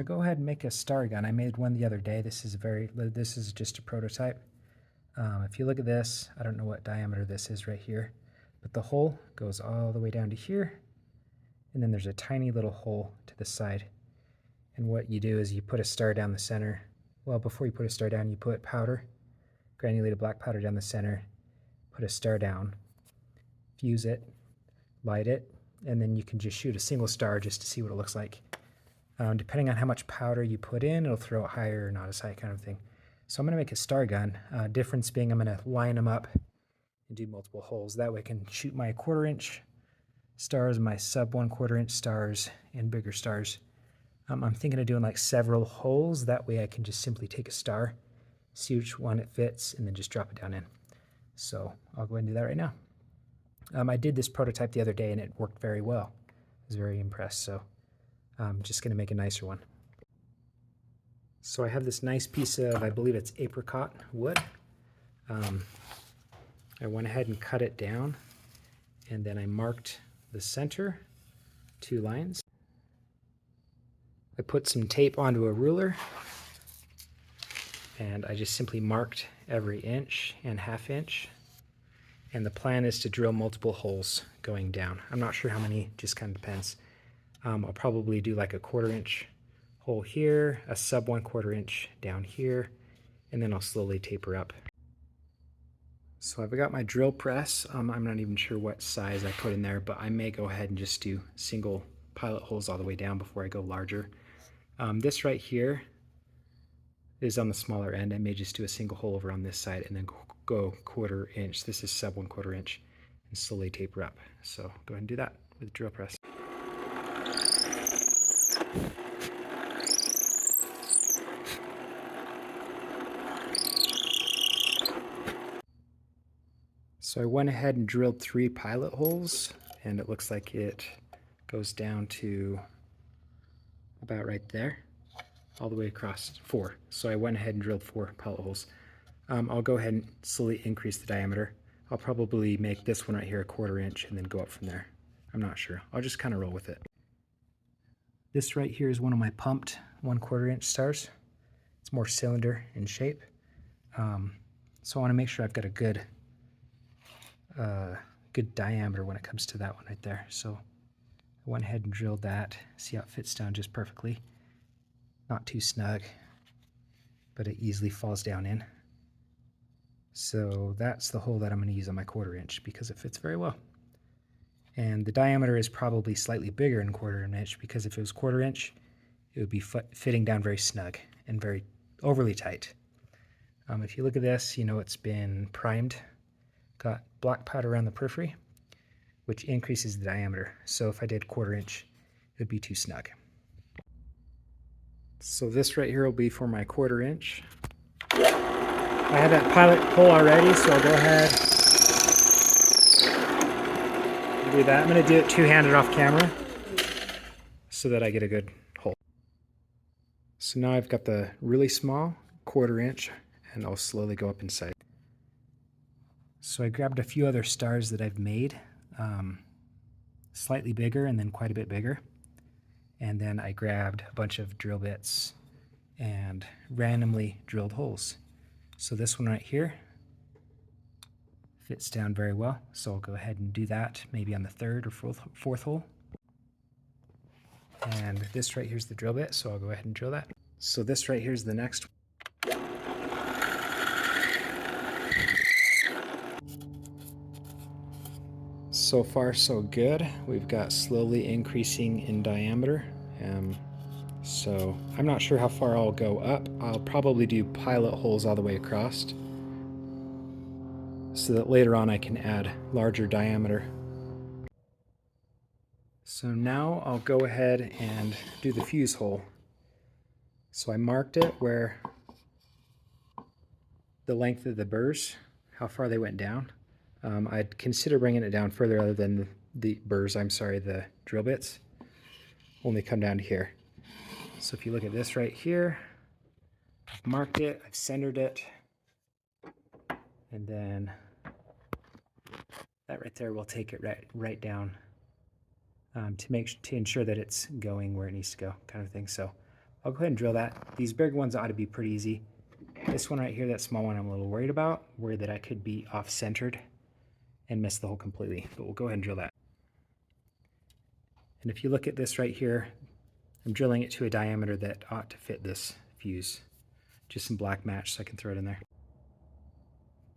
Go ahead and make a star gun. I made one the other day. This is just a prototype. If you look at this, I don't know what diameter this is right here, but the hole goes all the way down to here, and then there's a tiny little hole to the side. And what you do is you put a star down the center. Well, before you put a star down, you put powder, granulated black powder down the center, put a star down, fuse it, light it, and then you can just shoot a single star just to see what it looks like. Depending on how much powder you put in, it'll throw it higher or not as high kind of thing. So I'm going to make a star gun. Difference being I'm going to line them up and do multiple holes. That way I can shoot my 1/4 inch stars, my sub 1/4 inch stars, and bigger stars. I'm thinking of doing like several holes. That way I can just simply take a star, see which one it fits, and then just drop it down in. So I'll go ahead and do that right now. I did this prototype the other day and it worked very well. I was very impressed. So I'm just going to make a nicer one. So I have this nice piece of, I believe it's apricot wood. I went ahead and cut it down, and then I marked the center, 2 lines. I put some tape onto a ruler, and I just simply marked every inch and 1/2 inch. And the plan is to drill multiple holes going down. I'm not sure how many, just kind of depends. I'll probably do like a 1/4 inch hole here, a sub 1/4 inch down here, and then I'll slowly taper up. So I've got my drill press. I'm not even sure what size I put in there, but I may go ahead and just do single pilot holes all the way down before I go larger. This right here is on the smaller end. I may just do a single hole over on this side and then go 1/4 inch. This is sub 1/4 inch, and slowly taper up. So go ahead and do that with the drill press. So I went ahead and drilled 3 pilot holes, and it looks like it goes down to about right there, all the way across 4. So I went ahead and drilled 4 pilot holes. I'll go ahead and slowly increase the diameter. I'll probably make this one right here a 1/4 inch and then go up from there. I'm not sure. I'll just kind of roll with it. This right here is one of my pumped 1/4 inch stars. It's more cylinder in shape. So I want to make sure I've got a good diameter when it comes to that one right there. So I went ahead and drilled that. See how it fits down just perfectly. Not too snug, but it easily falls down in. So that's the hole that I'm going to use on my 1/4 inch because it fits very well. And the diameter is probably slightly bigger than 1/4 inch because if it was 1/4 inch, it would be fitting down very snug and very overly tight. If you look at this, you know it's been primed. Got black powder around the periphery, which increases the diameter. So if I did 1/4 inch, it would be too snug. So this right here will be for my 1/4 inch. I have that pilot hole already, so I'll go ahead and do that. I'm going to do it two-handed off camera so that I get a good hole. So now I've got the really small 1/4 inch, and I'll slowly go up inside. So I grabbed a few other stars that I've made, slightly bigger and then quite a bit bigger. And then I grabbed a bunch of drill bits and randomly drilled holes. So this one right here fits down very well. So I'll go ahead and do that maybe on the 3rd or 4th hole. And this right here is the drill bit, so I'll go ahead and drill that. So this right here is the next one. So far so good. We've got slowly increasing in diameter. So I'm not sure how far I'll go up. I'll probably do pilot holes all the way across so that later on I can add larger diameter. So now I'll go ahead and do the fuse hole. So I marked it where the length of the burrs, how far they went down. I'd consider bringing it down further other than the burrs, the drill bits. only come down to here. So if you look at this right here, I've marked it, I've centered it, and then that right there will take it right down to ensure that it's going where it needs to go, kind of thing. So I'll go ahead and drill that. These big ones ought to be pretty easy. This one right here, that small one, I'm a little worried about, worried that I could be off-centered and miss the hole completely, but we'll go ahead and drill that. And if you look at this right here, I'm drilling it to a diameter that ought to fit this fuse. Just some black match so I can throw it in there.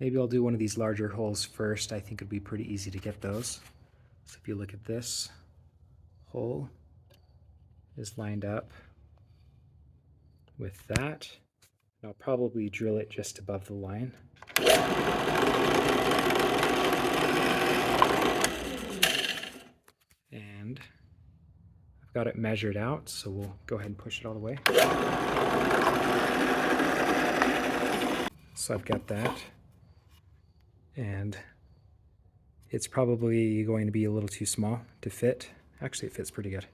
Maybe I'll do one of these larger holes first. I think it'd be pretty easy to get those. So if you look at this hole is lined up with that. And I'll probably drill it just above the line. And I've got it measured out, so we'll go ahead and push it all the way. So I've got that. And it's probably going to be a little too small to fit. Actually, it fits pretty good.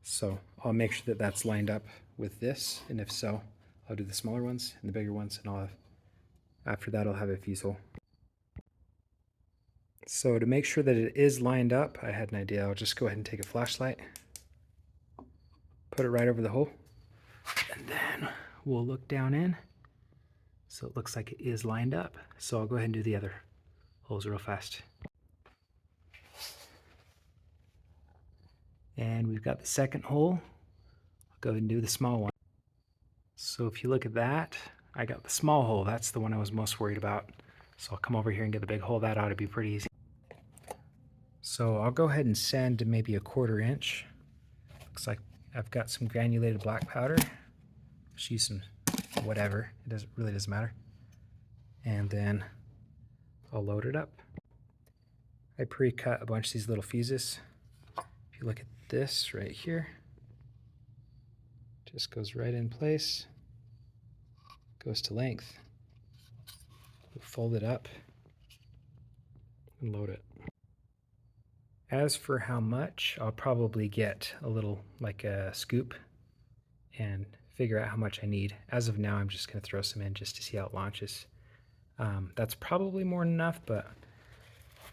So I'll make sure that that's lined up with this, and if so, I'll do the smaller ones and the bigger ones, and after that I'll have a fuse hole. So to make sure that it is lined up, I had an idea. I'll just go ahead and take a flashlight, put it right over the hole, and then we'll look down in. So it looks like it is lined up. So I'll go ahead and do the other holes real fast. And we've got the second hole. I'll go ahead and do the small one. So if you look at that, I got the small hole. That's the one I was most worried about. So I'll come over here and get the big hole. That ought to be pretty easy. So I'll go ahead and sand maybe a 1/4 inch. Looks like I've got some granulated black powder. Just use some whatever. It really doesn't matter. And then I'll load it up. I pre-cut a bunch of these little fuses. If you look at this right here, just goes right in place, goes to length. We'll fold it up and load it. As for how much, I'll probably get a little, like a scoop, and figure out how much I need. As of now, I'm just going to throw some in just to see how it launches. That's probably more than enough, but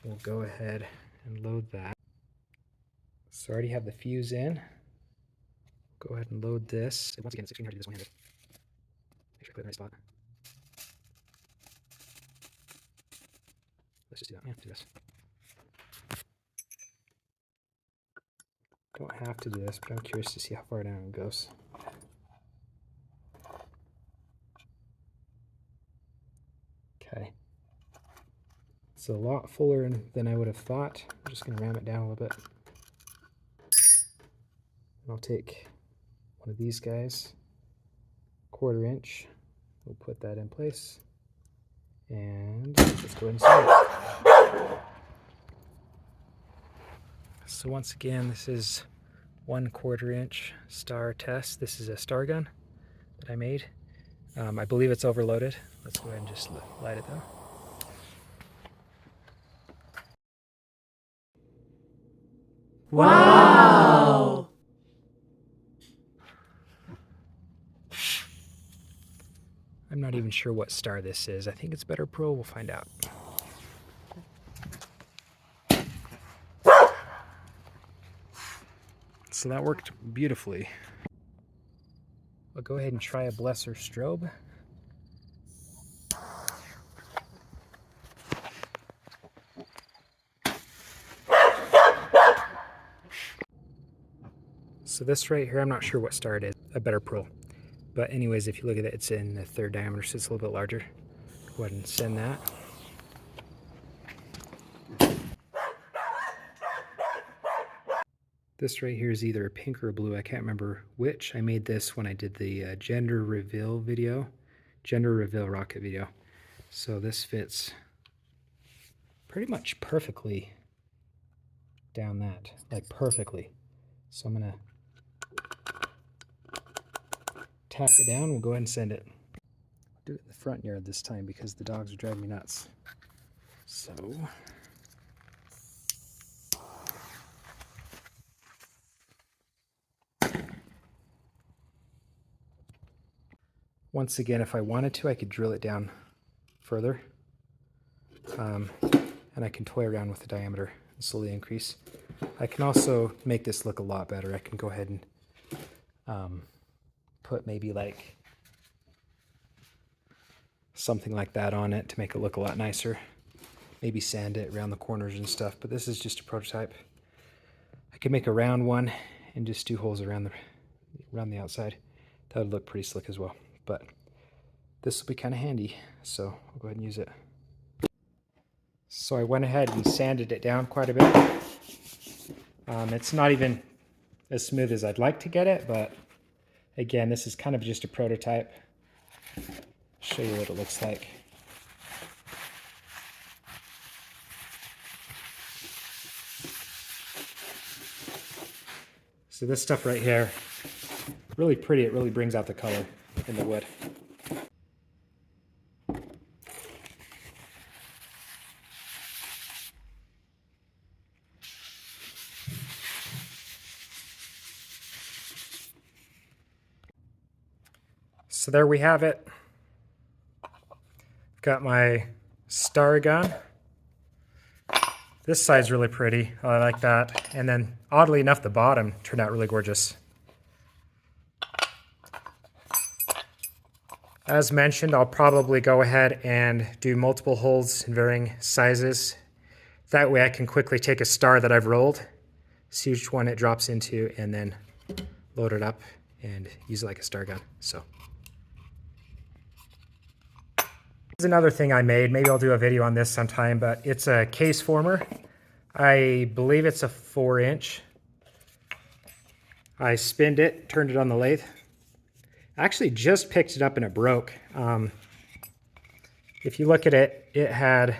we'll go ahead and load that. So I already have the fuse in. Go ahead and load this. Once again, it's extremely hard to do this one-handed. Make sure I put it in the right spot. Let's just do that. Yeah, do this. Don't have to do this, but I'm curious to see how far down it goes. Okay. It's a lot fuller than I would have thought. I'm just going to ram it down a little bit. And I'll take one of these guys, 1/4 inch. We'll put that in place. And let's go ahead and start. So once again, this is 1/4 inch star test. This is a star gun that I made. I believe it's overloaded. Let's go ahead and just light it though. Wow! I'm not even sure what star this is. I think it's Better Pro. We'll find out. So that worked beautifully. I'll go ahead and try a Blesser strobe. So this right here, I'm not sure what star it is, a Better Pro. But anyways, if you look at it, it's in the 3rd diameter, so it's a little bit larger. Go ahead and send that. This right here is either a pink or a blue. I can't remember which. I made this when I did the gender reveal rocket video. So this fits pretty much perfectly down that, like perfectly. So I'm gonna tap it down. We'll go ahead and send it. I'll do it in the front yard this time because the dogs are driving me nuts. So Once again, if I wanted to, I could drill it down further. And I can toy around with the diameter and slowly increase. I can also make this look a lot better. I can go ahead and put maybe like something like that on it to make it look a lot nicer. Maybe sand it around the corners and stuff, but this is just a prototype. I could make a round one and just do holes around the outside. That would look pretty slick as well, but this will be kind of handy, so I'll go ahead and use it. So I went ahead and sanded it down quite a bit. It's not even as smooth as I'd like to get it, but again, this is kind of just a prototype. I'll show you what it looks like. So this stuff right here, really pretty. It really brings out the color in the wood. So there we have it. I've got my star gun. This side's really pretty. I like that. And then, oddly enough, the bottom turned out really gorgeous. As mentioned, I'll probably go ahead and do multiple holes in varying sizes. That way I can quickly take a star that I've rolled, see which one it drops into, and then load it up and use it like a star gun. So this is another thing I made. Maybe I'll do a video on this sometime, but it's a case former. I believe it's a 4-inch. I spinned it, turned it on the lathe. I actually just picked it up and it broke. If you look at it, it had a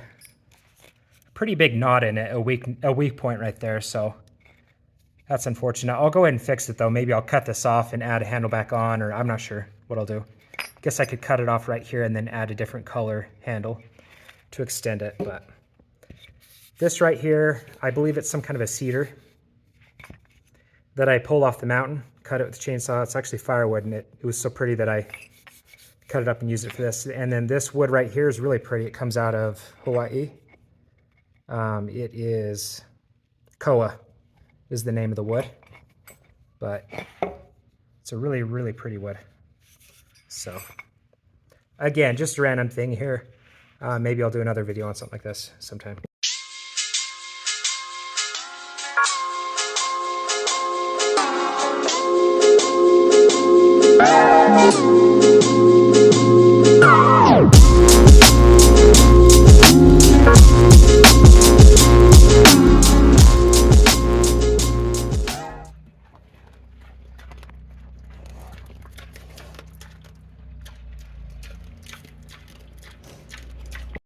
pretty big knot in it, a weak point right there, so that's unfortunate. I'll go ahead and fix it though. Maybe I'll cut this off and add a handle back on, or I'm not sure what I'll do. Guess I could cut it off right here and then add a different color handle to extend it. But this right here, I believe it's some kind of a cedar that I pulled off the mountain, cut it with a chainsaw. It's actually firewood, and it was so pretty that I cut it up and used it for this. And then this wood right here is really pretty. It comes out of Hawaii. It is koa is the name of the wood, but it's a really, really pretty wood. So again, just a random thing here. Maybe I'll do another video on something like this sometime.